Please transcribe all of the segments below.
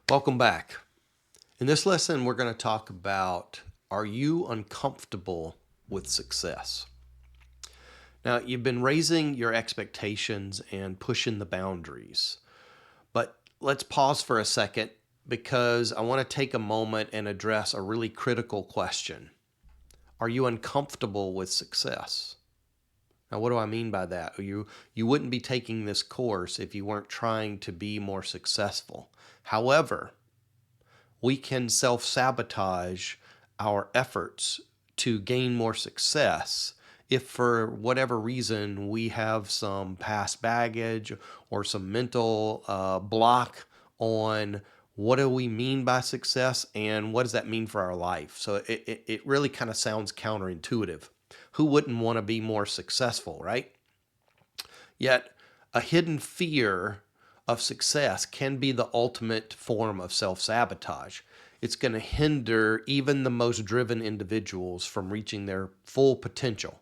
Welcome back. In this lesson, we're going to talk about, are you uncomfortable with success? Now, you've been raising your expectations and pushing the boundaries, but let's pause for a second because I want to take a moment and address a really critical question. Are you uncomfortable with success? Now, what do I mean by that? You wouldn't be taking this course if you weren't trying to be more successful. However, we can self-sabotage our efforts to gain more success if for whatever reason we have some past baggage or some mental block on what do we mean by success and what does that mean for our life. So it really kind of sounds counterintuitive. Who wouldn't want to be more successful, right? Yet a hidden fear of success can be the ultimate form of self-sabotage. It's going to hinder even the most driven individuals from reaching their full potential.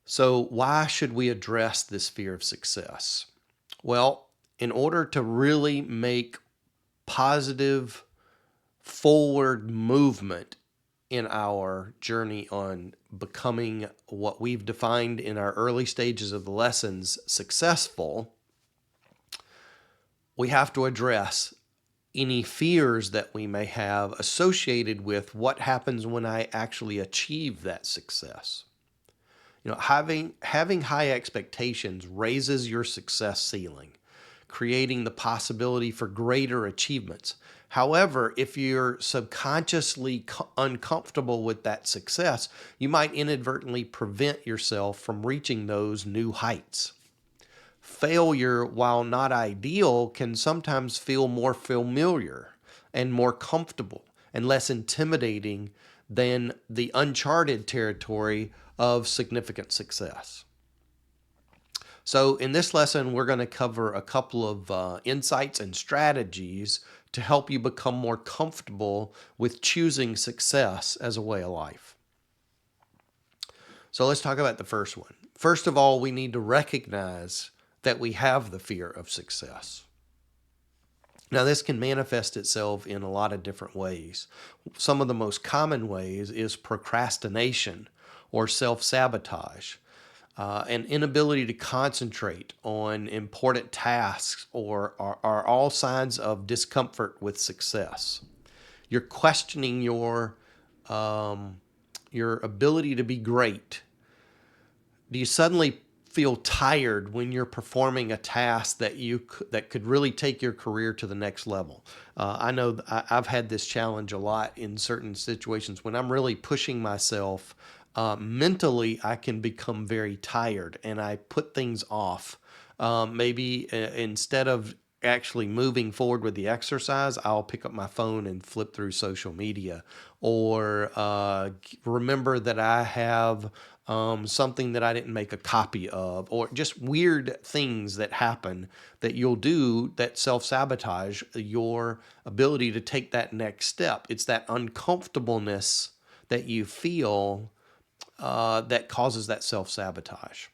So why should we address this fear of success? Well, in order to really make positive forward movement in our journey on becoming what we've defined in our early stages of the lessons successful, we have to address any fears that we may have associated with what happens when I actually achieve that success. Having high expectations raises your success ceiling, creating the possibility for greater achievements. However, if you're subconsciously uncomfortable with that success, you might inadvertently prevent yourself from reaching those new heights. Failure, while not ideal, can sometimes feel more familiar and more comfortable and less intimidating than the uncharted territory of significant success. So in this lesson, we're going to cover a couple of insights and strategies to help you become more comfortable with choosing success as a way of life. So let's talk about the first one. First of all, we need to recognize that we have the fear of success. Now, this can manifest itself in a lot of different ways. Some of the most common ways is procrastination or self-sabotage. An inability to concentrate on important tasks or are all signs of discomfort with success. You're questioning your ability to be great. Do you suddenly feel tired when you're performing a task that could really take your career to the next level? I know I've had this challenge a lot in certain situations when I'm really pushing myself. Mentally, I can become very tired and I put things off. Maybe instead of actually moving forward with the exercise, I'll pick up my phone and flip through social media, or remember that I have something that I didn't make a copy of, or just weird things that happen that you'll do that self-sabotage your ability to take that next step. It's that uncomfortableness that you feel that causes that self-sabotage.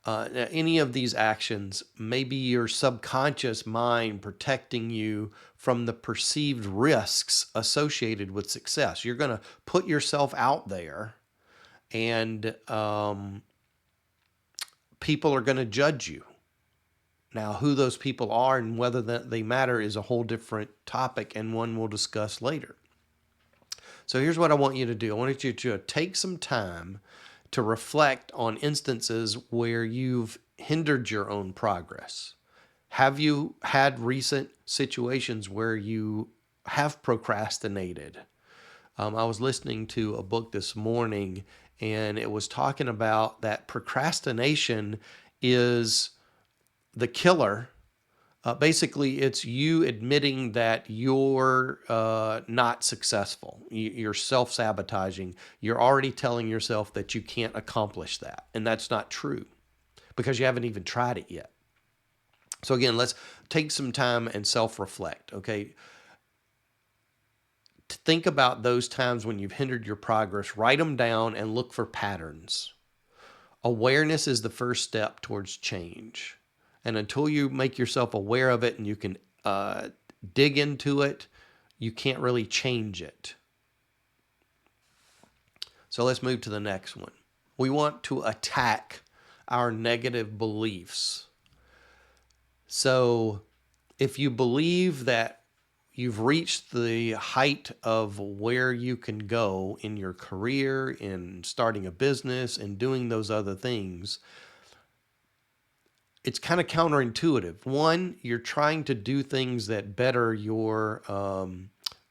Any of these actions may be your subconscious mind protecting you from the perceived risks associated with success. You're going to put yourself out there, and people are going to judge you. Now, who those people are and whether they matter is a whole different topic, and one we'll discuss later. So here's what I want you to do. I want you to take some time to reflect on instances where you've hindered your own progress. Have you had recent situations where you have procrastinated? I was listening to a book this morning, and it was talking about that procrastination is the killer. Basically, it's you admitting that you're not successful. You're self-sabotaging. You're already telling yourself that you can't accomplish that. And that's not true because you haven't even tried it yet. So again, let's take some time and self-reflect, okay? To think about those times when you've hindered your progress, write them down and look for patterns. Awareness is the first step towards change. And until you make yourself aware of it and you can dig into it, you can't really change it. So let's move to the next one. We want to attack our negative beliefs. So if you believe that you've reached the height of where you can go in your career, in starting a business, and doing those other things, it's kind of counterintuitive. One, you're trying to do things that better your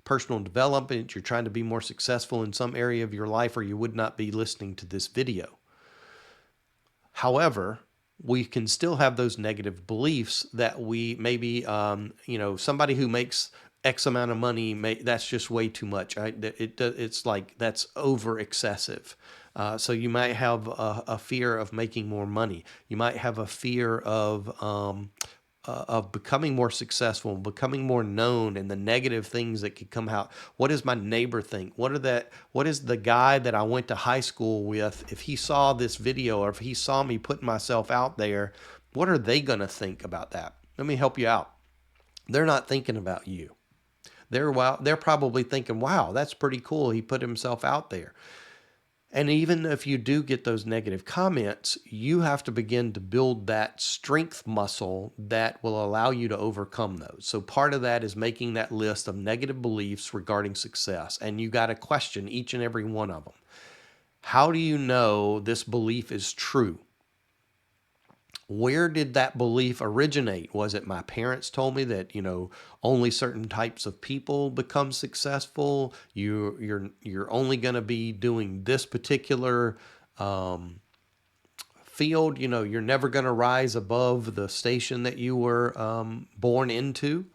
personal development. You're trying to be more successful in some area of your life, or you would not be listening to this video. However, we can still have those negative beliefs that we maybe, somebody who makes X amount of money, that's just way too much. It's like that's over excessive. So you might have a fear of making more money. You might have a fear of becoming more successful, becoming more known, and the negative things that could come out. What does my neighbor think? What is the guy that I went to high school with? If he saw this video, or if he saw me putting myself out there, what are they going to think about that? Let me help you out. They're not thinking about you. They're probably thinking, wow, that's pretty cool. He put himself out there. And even if you do get those negative comments, you have to begin to build that strength muscle that will allow you to overcome those. So part of that is making that list of negative beliefs regarding success. And you got to question each and every one of them. How do you know this belief is true? Where did that belief originate? Was it my parents told me that, only certain types of people become successful? You're only going to be doing this particular field. You're never going to rise above the station that you were born into.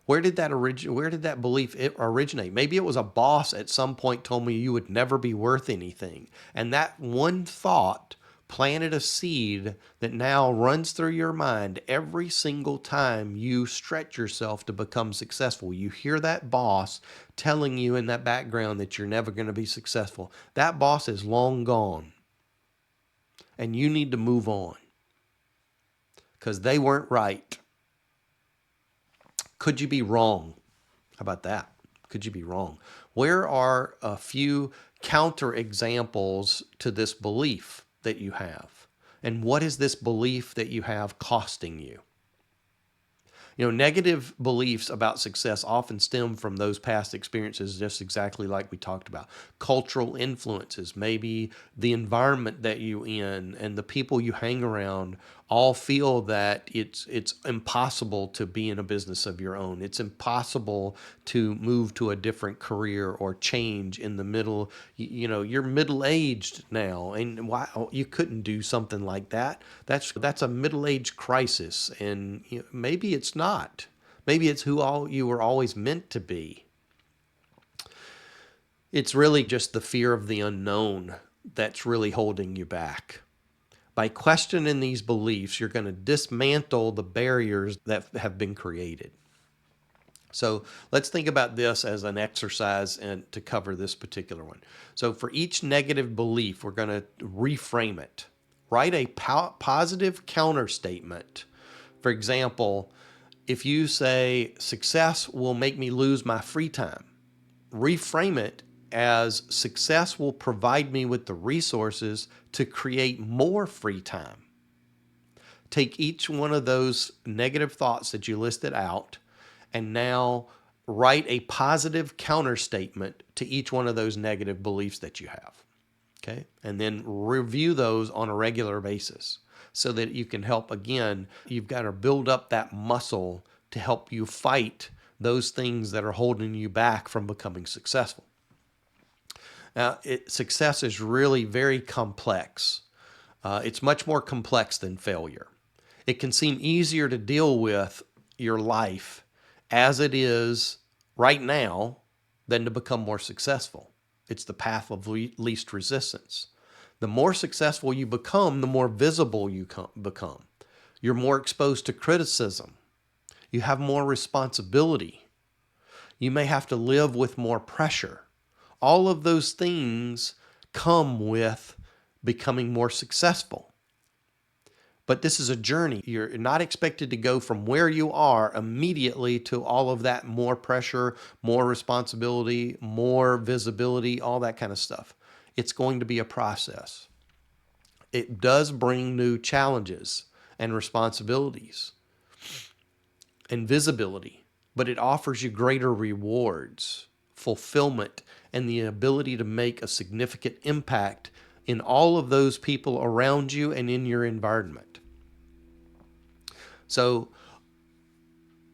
Where did that belief originate? Maybe it was a boss at some point told me you would never be worth anything, and that one thought planted a seed that now runs through your mind every single time you stretch yourself to become successful. You hear that boss telling you in that background that you're never going to be successful. That boss is long gone, and you need to move on because they weren't right. Could you be wrong? How about that? Could you be wrong? Where are a few counter examples to this belief that you have? And what is this belief that you have costing you? Negative beliefs about success often stem from those past experiences, just exactly like we talked about. Cultural influences, maybe the environment that you're in and the people you hang around all feel that it's impossible to be in a business of your own. It's impossible to move to a different career or change in the middle. You're middle-aged now, and why you couldn't do something like that? That's a middle-age crisis, and maybe it's not. Maybe it's who you were always meant to be. It's really just the fear of the unknown that's really holding you back. By questioning these beliefs, you're going to dismantle the barriers that have been created. So let's think about this as an exercise and to cover this particular one. So for each negative belief, we're going to reframe it. Write a positive counter statement. For example, if you say success will make me lose my free time, reframe it as success will provide me with the resources to create more free time. Take each one of those negative thoughts that you listed out and now write a positive counter statement to each one of those negative beliefs that you have. Okay? And then review those on a regular basis so that you can help. Again, you've got to build up that muscle to help you fight those things that are holding you back from becoming successful. Now, success is really very complex. It's much more complex than failure. It can seem easier to deal with your life as it is right now than to become more successful. It's the path of least resistance. The more successful you become, the more visible you become. You're more exposed to criticism. You have more responsibility. You may have to live with more pressure. All of those things come with becoming more successful. But this is a journey. You're not expected to go from where you are immediately to all of that more pressure, more responsibility, more visibility, all that kind of stuff. It's going to be a process. It does bring new challenges and responsibilities and visibility, but it offers you greater rewards, fulfillment, and the ability to make a significant impact in all of those people around you and in your environment. So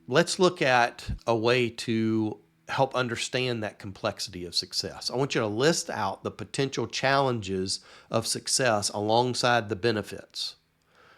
let's look at a way to help understand that complexity of success. I want you to list out the potential challenges of success alongside the benefits.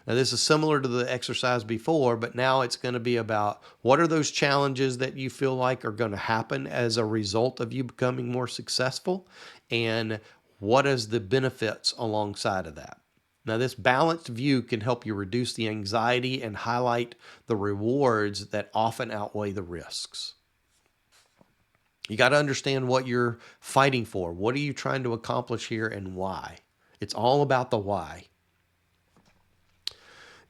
Now, this is similar to the exercise before, but now it's going to be about what are those challenges that you feel like are going to happen as a result of you becoming more successful, and what is the benefits alongside of that. Now, this balanced view can help you reduce the anxiety and highlight the rewards that often outweigh the risks. You got to understand what you're fighting for. What are you trying to accomplish here and why? It's all about the why.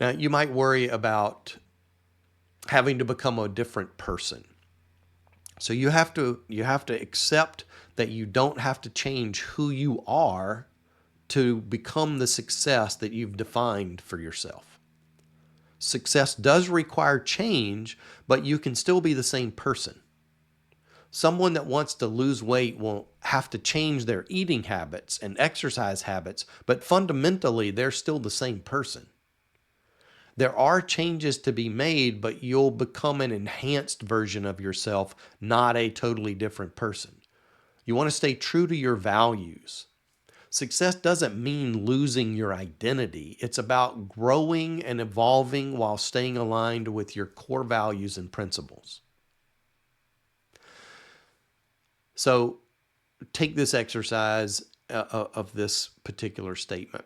Now, you might worry about having to become a different person. So you have to accept that you don't have to change who you are to become the success that you've defined for yourself. Success does require change, but you can still be the same person. Someone that wants to lose weight will have to change their eating habits and exercise habits, but fundamentally, they're still the same person. There are changes to be made, but you'll become an enhanced version of yourself, not a totally different person. You want to stay true to your values. Success doesn't mean losing your identity. It's about growing and evolving while staying aligned with your core values and principles. So take this exercise of this particular statement.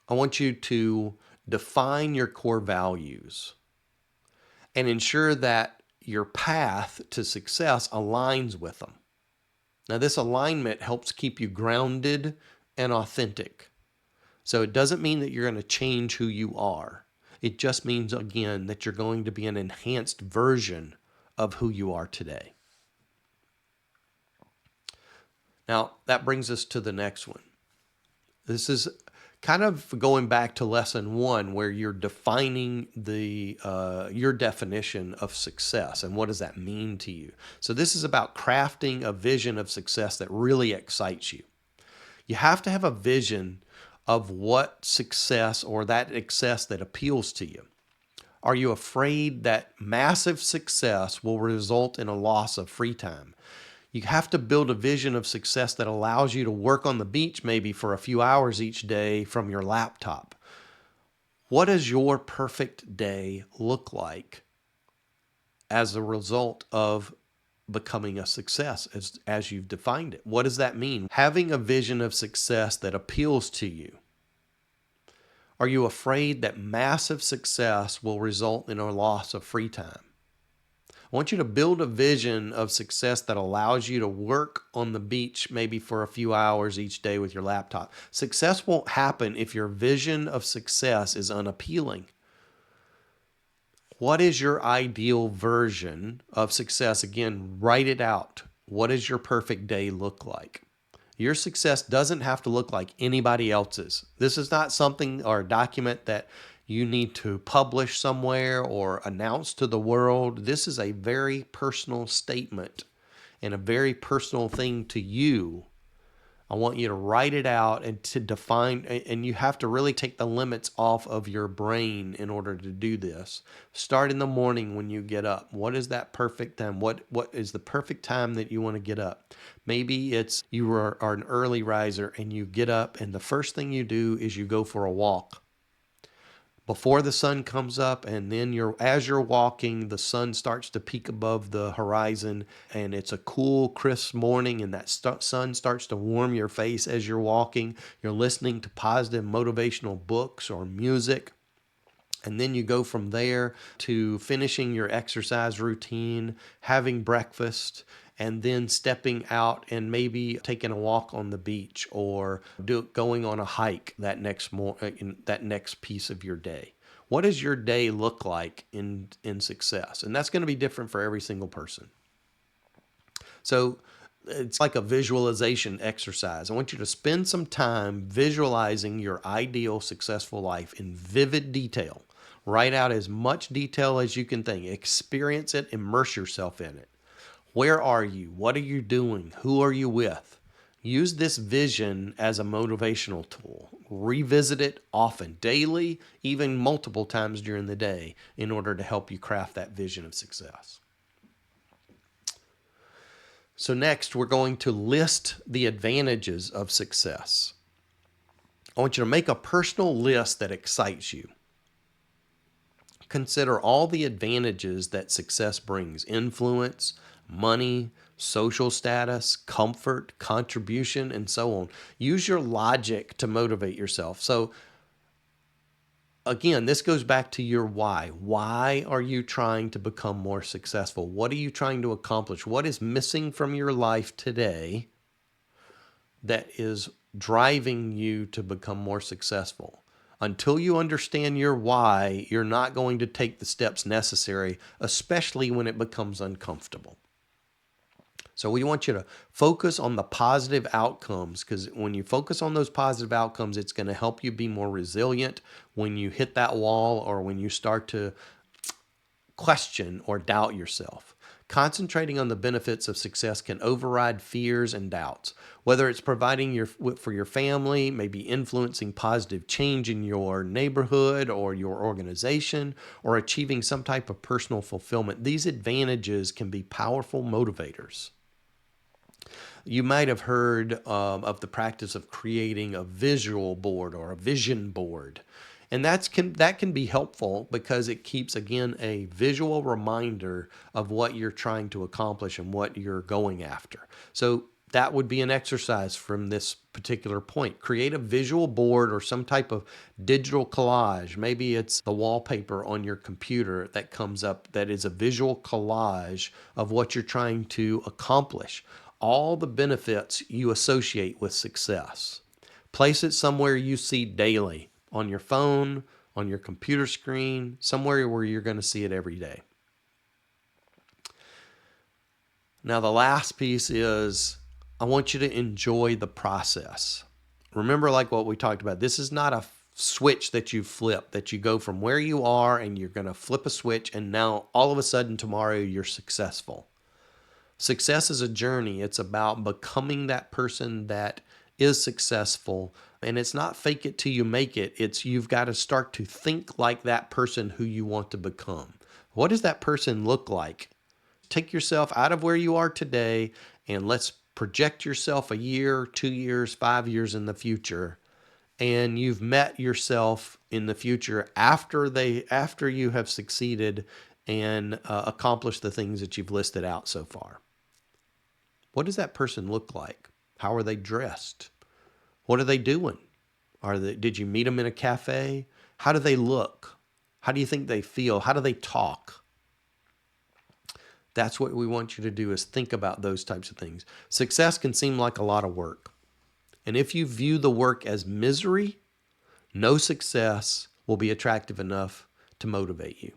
I want you to define your core values and ensure that your path to success aligns with them. Now, this alignment helps keep you grounded and authentic. So it doesn't mean that you're going to change who you are. It just means, again, that you're going to be an enhanced version of who you are today. Now, that brings us to the next one. This is kind of going back to lesson 1, where you're defining your definition of success and what does that mean to you. So this is about crafting a vision of success that really excites you. You have to have a vision of what success or that success that appeals to you. Are you afraid that massive success will result in a loss of free time? You have to build a vision of success that allows you to work on the beach maybe for a few hours each day from your laptop. What does your perfect day look like as a result of becoming a success as you've defined it? What does that mean? Having a vision of success that appeals to you. Are you afraid that massive success will result in a loss of free time? I want you to build a vision of success that allows you to work on the beach maybe for a few hours each day with your laptop. Success won't happen if your vision of success is unappealing. What is your ideal version of success? Again, write it out. What does your perfect day look like? Your success doesn't have to look like anybody else's. This is not something or a document that you need to publish somewhere or announce to the world. This is a very personal statement and a very personal thing to you. I want you to write it out and to define, and you have to really take the limits off of your brain in order to do this. Start in the morning when you get up. What is that perfect time? What is the perfect time that you want to get up? Maybe it's you are an early riser and you get up and the first thing you do is you go for a walk before the sun comes up, and then as you're walking, the sun starts to peak above the horizon, and it's a cool, crisp morning, and that sun starts to warm your face as you're walking. You're listening to positive motivational books or music. And then you go from there to finishing your exercise routine, having breakfast, and then stepping out and maybe taking a walk on the beach or going on a hike that next piece of your day. What does your day look like in success? And that's going to be different for every single person. So it's like a visualization exercise. I want you to spend some time visualizing your ideal successful life in vivid detail. Write out as much detail as you can think. Experience it, immerse yourself in it. Where are you? What are you doing? Who are you with? Use this vision as a motivational tool. Revisit it often, daily, even multiple times during the day, in order to help you craft that vision of success. So next, we're going to list the advantages of success. I want you to make a personal list that excites you. Consider all the advantages that success brings: influence, money, social status, comfort, contribution, and so on. Use your logic to motivate yourself. So again, this goes back to your why. Why are you trying to become more successful? What are you trying to accomplish? What is missing from your life today that is driving you to become more successful? Until you understand your why, you're not going to take the steps necessary, especially when it becomes uncomfortable. So we want you to focus on the positive outcomes, because when you focus on those positive outcomes, it's going to help you be more resilient when you hit that wall or when you start to question or doubt yourself. Concentrating on the benefits of success can override fears and doubts. Whether it's providing for your family, maybe influencing positive change in your neighborhood or your organization, or achieving some type of personal fulfillment, these advantages can be powerful motivators. You might have heard of the practice of creating a visual board or a vision board. And that can be helpful because it keeps, again, a visual reminder of what you're trying to accomplish and what you're going after. So that would be an exercise from this particular point. Create a visual board or some type of digital collage. Maybe it's the wallpaper on your computer that comes up that is a visual collage of what you're trying to accomplish. All the benefits you associate with success. Place it somewhere you see daily, on your phone, on your computer screen, somewhere where you're going to see it every day. Now, the last piece is I want you to enjoy the process. Remember, like what we talked about, this is not a switch that you flip, that you go from where you are and you're going to flip a switch and now all of a sudden tomorrow you're successful. Success is a journey. It's about becoming that person that is successful. And it's not fake it till you make it. It's you've got to start to think like that person who you want to become. What does that person look like? Take yourself out of where you are today and let's project yourself a year, 2 years, 5 years in the future. And you've met yourself in the future after you have succeeded and accomplished the things that you've listed out so far. What does that person look like? How are they dressed? What are they doing? Did you meet them in a cafe? How do they look? How do you think they feel? How do they talk? That's what we want you to do, is think about those types of things. Success can seem like a lot of work. And if you view the work as misery, no success will be attractive enough to motivate you.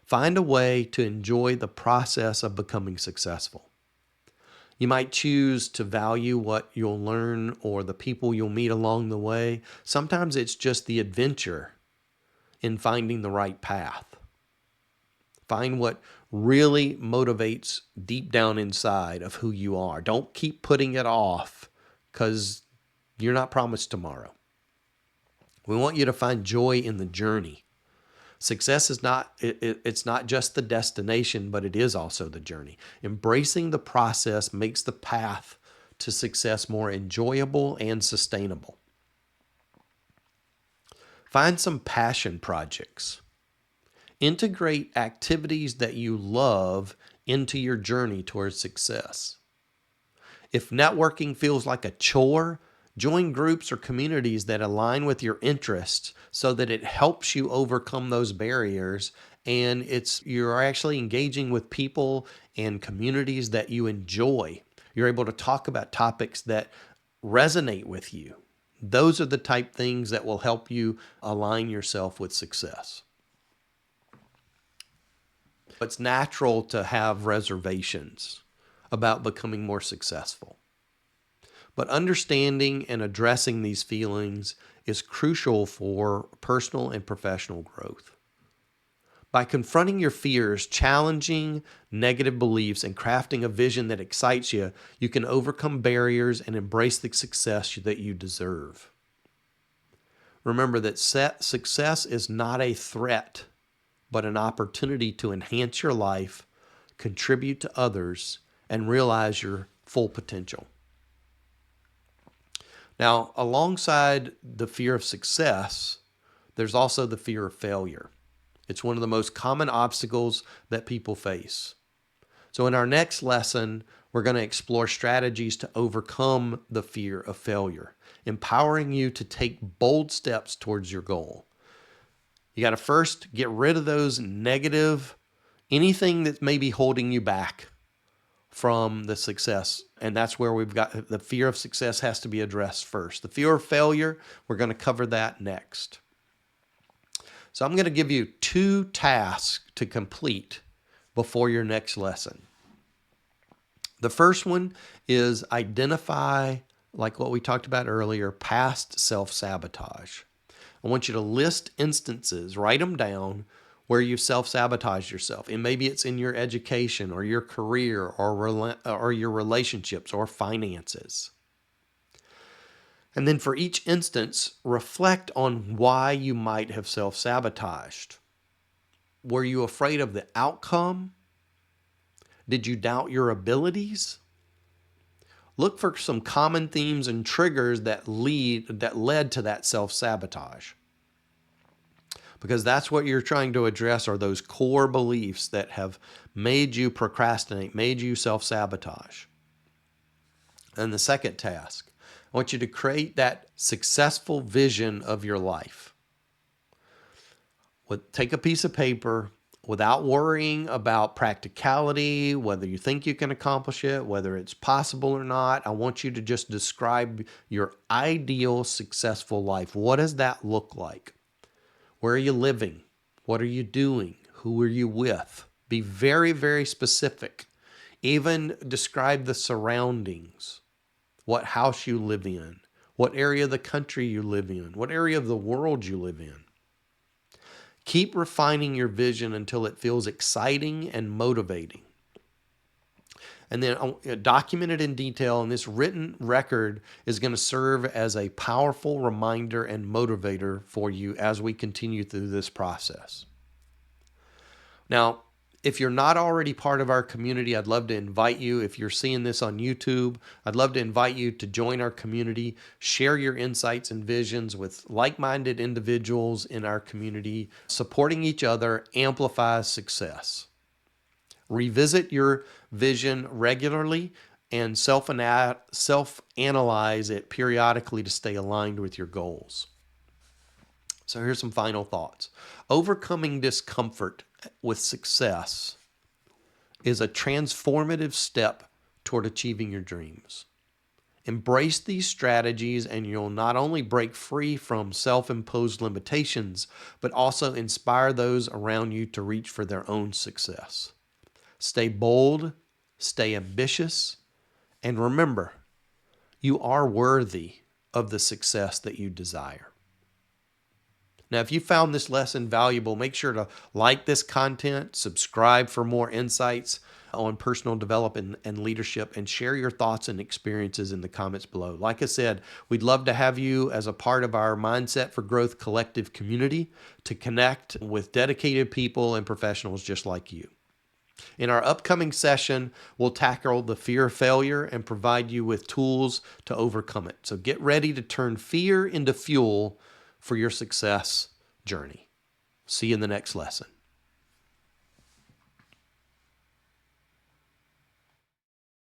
Find a way to enjoy the process of becoming successful. You might choose to value what you'll learn or the people you'll meet along the way. Sometimes it's just the adventure in finding the right path. Find what really motivates deep down inside of who you are. Don't keep putting it off because you're not promised tomorrow. We want you to find joy in the journey. Success is it's not just the destination, but it is also the journey. Embracing the process makes the path to success more enjoyable and sustainable. Find some passion projects. Integrate activities that you love into your journey towards success. If networking feels like a chore, join groups or communities that align with your interests so that it helps you overcome those barriers and you're actually engaging with people and communities that you enjoy. You're able to talk about topics that resonate with you. Those are the type things that will help you align yourself with success. It's natural to have reservations about becoming more successful. But understanding and addressing these feelings is crucial for personal and professional growth. By confronting your fears, challenging negative beliefs, and crafting a vision that excites you, you can overcome barriers and embrace the success that you deserve. Remember that success is not a threat, but an opportunity to enhance your life, contribute to others, and realize your full potential. Now, alongside the fear of success, there's also the fear of failure. It's one of the most common obstacles that people face. So in our next lesson, we're going to explore strategies to overcome the fear of failure, empowering you to take bold steps towards your goal. You got to first get rid of those negative, anything that may be holding you back from the success. And that's where we've got the fear of success has to be addressed first. The fear of failure, we're going to cover that next. So I'm going to give you 2 tasks to complete before your next lesson. The first one is identify, like what we talked about earlier, past self-sabotage. I want you to list instances, write them down, where you've self-sabotaged yourself. And maybe it's in your education or your career or your relationships or finances. And then for each instance, reflect on why you might have self-sabotaged. Were you afraid of the outcome? Did you doubt your abilities? Look for some common themes and triggers that led to that self-sabotage. Because that's what you're trying to address, are those core beliefs that have made you procrastinate, made you self-sabotage. And the second task, I want you to create that successful vision of your life. Take a piece of paper without worrying about practicality, whether you think you can accomplish it, whether it's possible or not. I want you to just describe your ideal successful life. What does that look like? Where are you living? What are you doing? Who are you with? Be very, very specific. Even describe the surroundings. What house you live in, what area of the country you live in, what area of the world you live in. Keep refining your vision until it feels exciting and motivating. And then document it in detail, and this written record is going to serve as a powerful reminder and motivator for you as we continue through this process. Now, if you're not already part of our community, I'd love to invite you. If you're seeing this on YouTube, I'd love to invite you to join our community, share your insights and visions with like-minded individuals in our community. Supporting each other amplifies success. Revisit your vision regularly and self-analyze it periodically to stay aligned with your goals. So here's some final thoughts. Overcoming discomfort with success is a transformative step toward achieving your dreams. Embrace these strategies and you'll not only break free from self-imposed limitations, but also inspire those around you to reach for their own success. Stay bold, stay ambitious, and remember, you are worthy of the success that you desire. Now, if you found this lesson valuable, make sure to like this content, subscribe for more insights on personal development and leadership, and share your thoughts and experiences in the comments below. Like I said, we'd love to have you as a part of our Mindset for Growth collective community to connect with dedicated people and professionals just like you. In our upcoming session, we'll tackle the fear of failure and provide you with tools to overcome it. So get ready to turn fear into fuel for your success journey. See you in the next lesson.